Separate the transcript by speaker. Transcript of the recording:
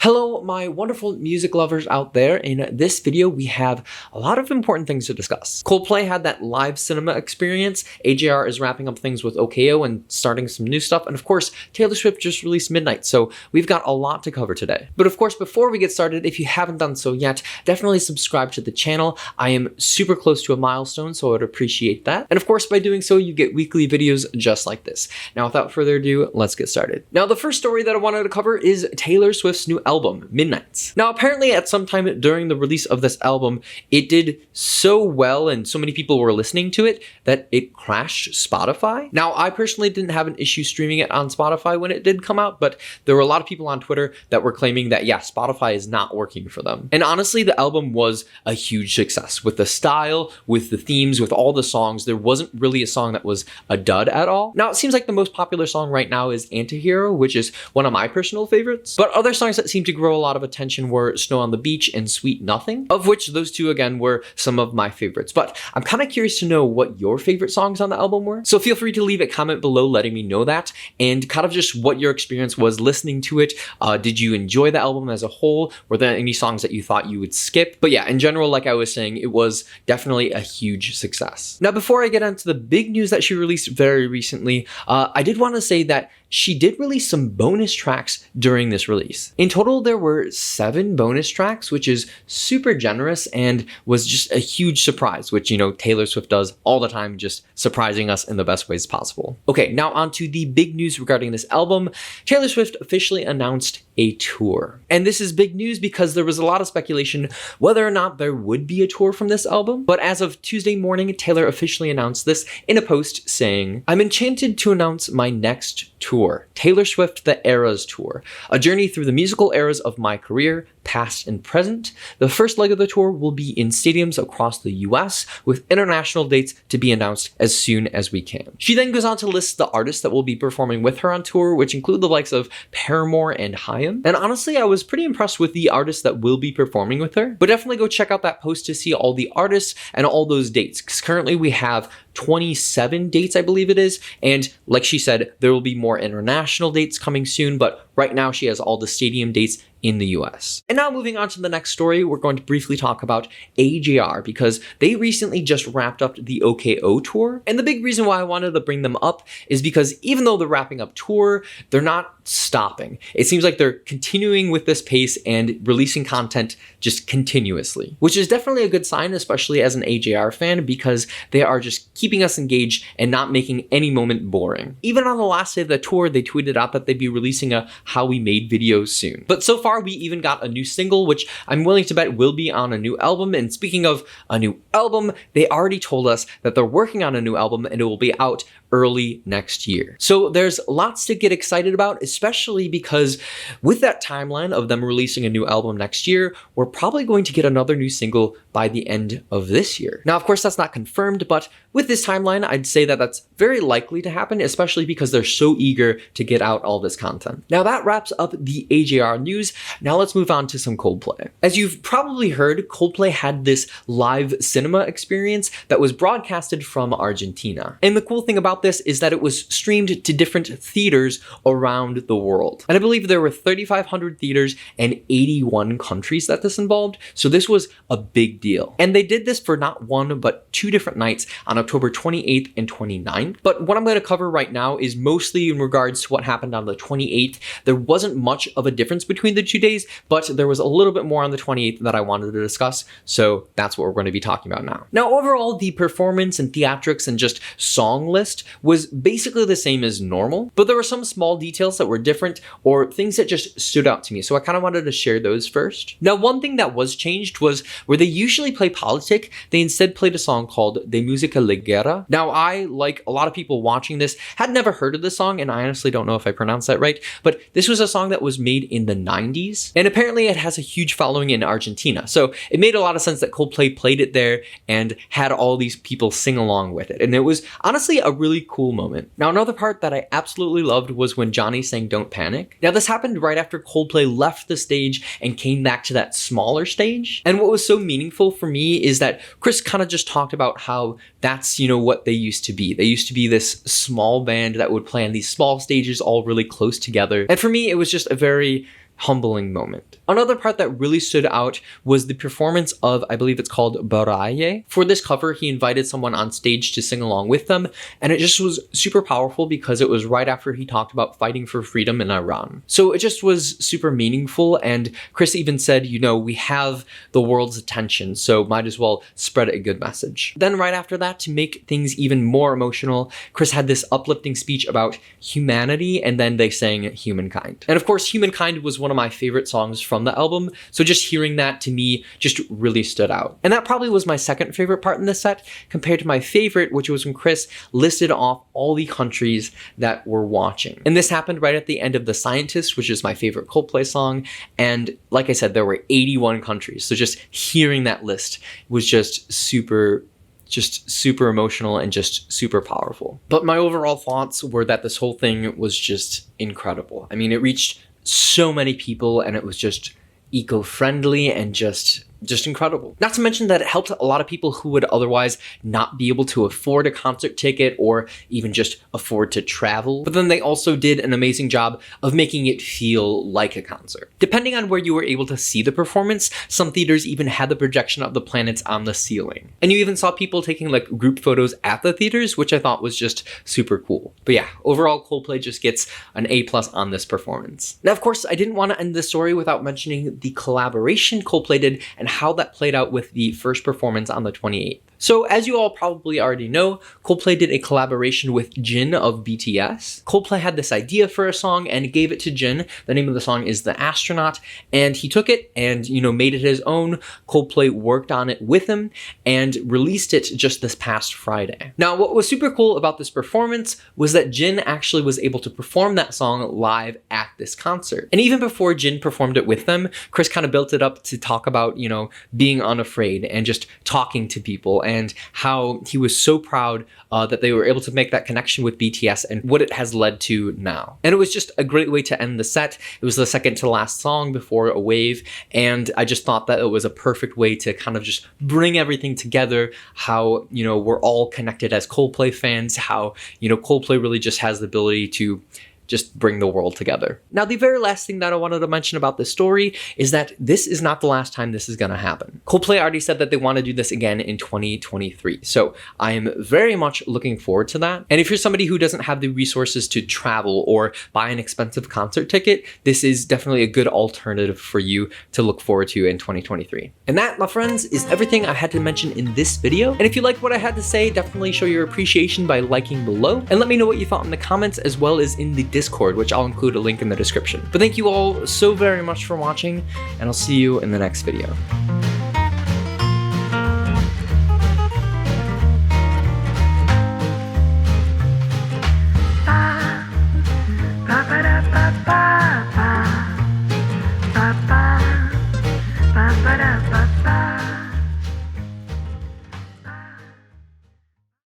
Speaker 1: Hello, my wonderful music lovers out there. In this video, we have a lot of important things to discuss. Coldplay had that live cinema experience. AJR is wrapping up things with OKO and starting some new stuff. And of course, Taylor Swift just released Midnight. So we've got a lot to cover today. But of course, before we get started, if you haven't done so yet, definitely subscribe to the channel. I am super close to a milestone, so I would appreciate that. And of course, by doing so, you get weekly videos just like this. Now, without further ado, let's get started. Now, the first story that I wanted to cover is Taylor Swift's new album, Midnight. Now, apparently at some time during the release of this album, it did so well and so many people were listening to it that it crashed Spotify. Now, I personally didn't have an issue streaming it on Spotify when it did come out, but there were a lot of people on Twitter that were claiming that, yeah, Spotify is not working for them. And honestly, the album was a huge success with the style, with the themes, with all the songs. There wasn't really a song that was a dud at all. Now, it seems like the most popular song right now is Antihero, which is one of my personal favorites, but other songs that seem to grow a lot of attention were Snow on the Beach and Sweet Nothing, of which those two again were some of my favorites. But I'm kind of curious to know what your favorite songs on the album were. So feel free to leave a comment below letting me know that and kind of just what your experience was listening to it. Did you enjoy the album as a whole? Were there any songs that you thought you would skip? But yeah, in general, like I was saying, it was definitely a huge success. Now, before I get into the big news that she released very recently, I did want to say that she did release some bonus tracks during this release. In total, there were 7 bonus tracks, which is super generous and was just a huge surprise, which, you know, Taylor Swift does all the time, just surprising us in the best ways possible. Okay, now on to the big news regarding this album. Taylor Swift officially announced a tour. And this is big news because there was a lot of speculation whether or not there would be a tour from this album. But as of Tuesday morning, Taylor officially announced this in a post saying, "I'm enchanted to announce my next tour, Taylor Swift The Eras Tour, a journey through the musical eras of my career, past and present. The first leg of the tour will be in stadiums across the US, with international dates to be announced as soon as we can." She then goes on to list the artists that will be performing with her on tour, which include the likes of Paramore and Hiam. And honestly, I was pretty impressed with the artists that will be performing with her. But definitely go check out that post to see all the artists and all those dates, because currently we have 27 dates, I believe it is. And like she said, there will be more international dates coming soon, but right now she has all the stadium dates in the US. And now moving on to the next story, we're going to briefly talk about AJR because they recently just wrapped up the OKO tour. And the big reason why I wanted to bring them up is because even though they're wrapping up tour, they're not stopping. It seems like they're continuing with this pace and releasing content just continuously, which is definitely a good sign, especially as an AJR fan, because they are just keeping us engaged and not making any moment boring. Even on the last day of the tour, they tweeted out that they'd be releasing a How We Made video soon. But so far, we even got a new single, which I'm willing to bet will be on a new album. And speaking of a new album, they already told us that they're working on a new album and it will be out early next year. So there's lots to get excited about, especially because with that timeline of them releasing a new album next year, we're probably going to get another new single by the end of this year. Now, of course, that's not confirmed, but with this timeline, I'd say that that's very likely to happen, especially because they're so eager to get out all this content. Now that wraps up the AJR news. Now let's move on to some Coldplay. As you've probably heard, Coldplay had this live cinema experience that was broadcasted from Argentina. And the cool thing about this is that it was streamed to different theaters around the world. And I believe there were 3,500 theaters and 81 countries that this involved. So this was a big deal. And they did this for not one, but 2 different nights on October 28th and 29th. But what I'm going to cover right now is mostly in regards to what happened on the 28th. There wasn't much of a difference between the 2 days, but there was a little bit more on the 28th that I wanted to discuss. So that's what we're going to be talking about now. Now, overall, the performance and theatrics and just song list was basically the same as normal, but there were some small details that were different or things that just stood out to me. So I kind of wanted to share those first. Now, one thing that was changed was where they usually play Politic, they instead played a song called De Música Ligera. Now, I, like a lot of people watching this, had never heard of this song, and I honestly don't know if I pronounced that right, but this was a song that was made in the 90s, and apparently it has a huge following in Argentina. So it made a lot of sense that Coldplay played it there and had all these people sing along with it. And it was honestly a really cool moment. Now, another part that I absolutely loved was when Johnny sang Don't Panic. Now, this happened right after Coldplay left the stage and came back to that smaller stage. And what was so meaningful for me is that Chris kind of just talked about how that's, you know, what they used to be. They used to be this small band that would play on these small stages all really close together. And for me, it was just a very humbling moment. Another part that really stood out was the performance of, I believe it's called Baraye. For this cover, he invited someone on stage to sing along with them, and it just was super powerful because it was right after he talked about fighting for freedom in Iran. So it just was super meaningful, and Chris even said, you know, we have the world's attention, so might as well spread a good message. Then right after that, to make things even more emotional, Chris had this uplifting speech about humanity, and then they sang Humankind. And of course, Humankind was one of my favorite songs from the album, so just hearing that to me just really stood out. And that probably was my second favorite part in the set, compared to my favorite, which was when Chris listed off all the countries that were watching. And this happened right at the end of The Scientist, which is my favorite Coldplay song, and like I said, there were 81 countries, so just hearing that list was just super emotional and just super powerful. But my overall thoughts were that this whole thing was just incredible. I mean, it reached so many people, and it was just eco-friendly and just incredible. Not to mention that it helped a lot of people who would otherwise not be able to afford a concert ticket or even just afford to travel. But then they also did an amazing job of making it feel like a concert. Depending on where you were able to see the performance, some theaters even had the projection of the planets on the ceiling. And you even saw people taking like group photos at the theaters, which I thought was just super cool. But yeah, overall Coldplay just gets an A+ on this performance. Now, of course, I didn't want to end this story without mentioning the collaboration Coldplay did and how that played out with the first performance on the 28th. So as you all probably already know, Coldplay did a collaboration with Jin of BTS. Coldplay had this idea for a song and gave it to Jin. The name of the song is The Astronaut, and he took it and, you know, made it his own. Coldplay worked on it with him and released it just this past Friday. Now, what was super cool about this performance was that Jin actually was able to perform that song live at this concert. And even before Jin performed it with them, Chris kind of built it up to talk about, you know, being unafraid and just talking to people, and how he was so proud that they were able to make that connection with BTS and what it has led to now. And it was just a great way to end the set. It was the second to last song before A Wave, and I just thought that it was a perfect way to kind of just bring everything together, how, you know, we're all connected as Coldplay fans, how, you know, Coldplay really just has the ability to just bring the world together. Now, the very last thing that I wanted to mention about this story is that this is not the last time this is going to happen. Coldplay already said that they want to do this again in 2023. So I am very much looking forward to that. And if you're somebody who doesn't have the resources to travel or buy an expensive concert ticket, this is definitely a good alternative for you to look forward to in 2023. And that, my friends, is everything I had to mention in this video. And if you liked what I had to say, definitely show your appreciation by liking below and let me know what you thought in the comments, as well as in the Discord, which I'll include a link in the description. But thank you all so very much for watching, and I'll see you in the next video.